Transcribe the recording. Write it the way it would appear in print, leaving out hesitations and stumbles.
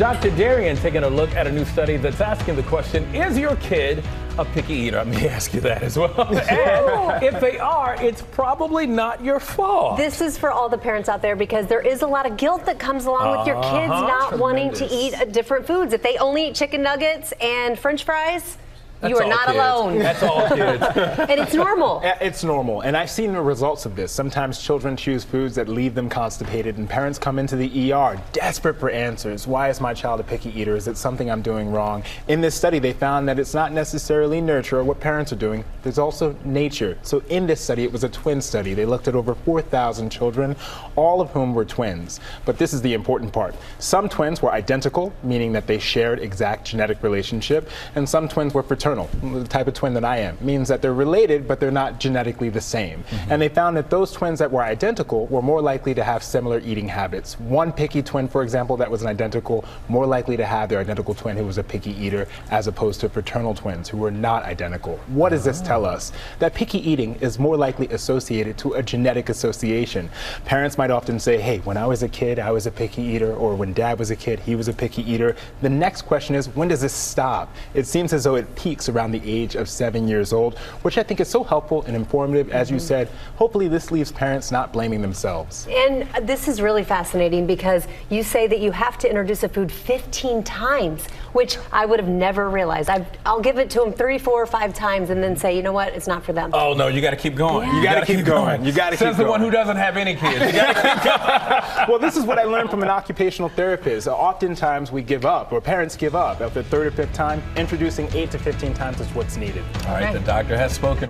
Dr. Darian taking a look at a new study that's asking the question, is your kid a picky eater? Let me ask you that as well. And if they are, it's probably not your fault. This is for all the parents out there because there is a lot of guilt that comes along with your kids not wanting to eat different foods. If they only eat chicken nuggets and French fries, you are not alone. That's all kids. And it's normal. It's normal. And I've seen the results of this. Sometimes children choose foods that leave them constipated, and parents come into the ER desperate for answers. Why is my child a picky eater? Is it something I'm doing wrong? In this study, they found that it's not necessarily nurture or what parents are doing. There's also nature. So in this study, it was a twin study. They looked at over 4,000 children, all of whom were twins. But this is the important part. Some twins were identical, meaning that they shared exact genetic relationship, and some twins were fraternal. The type of twin that I am, means that they're related, but they're not genetically the same. And they found that those twins that were identical were more likely to have similar eating habits. One picky twin, for example, that was an identical, more likely to have their identical twin who was a picky eater, as opposed to fraternal twins who were not identical. What does this tell us? That picky eating is more likely associated to a genetic association. Parents might often say, hey, when I was a kid, I was a picky eater, or when dad was a kid, he was a picky eater. The next question is, when does this stop? It seems as though it peaks around the age of 7 years old, which I think is so helpful and informative. As you said, hopefully this leaves parents not blaming themselves. And this is really fascinating because you say that you have to introduce a food 15 times, which I would have never realized. I'll give it to them 3, 4, or 5 times and then say, you know what, it's not for them. Oh no, you got to keep going. Yeah. You got to keep going. You got to keep going. Says the one who doesn't have any kids. You got to keep going. Well, this is what I learned from an occupational therapist. Oftentimes we give up, or parents give up. After the 3rd or 5th time, introducing 8 to 15 times is what's needed. All right, the doctor has spoken.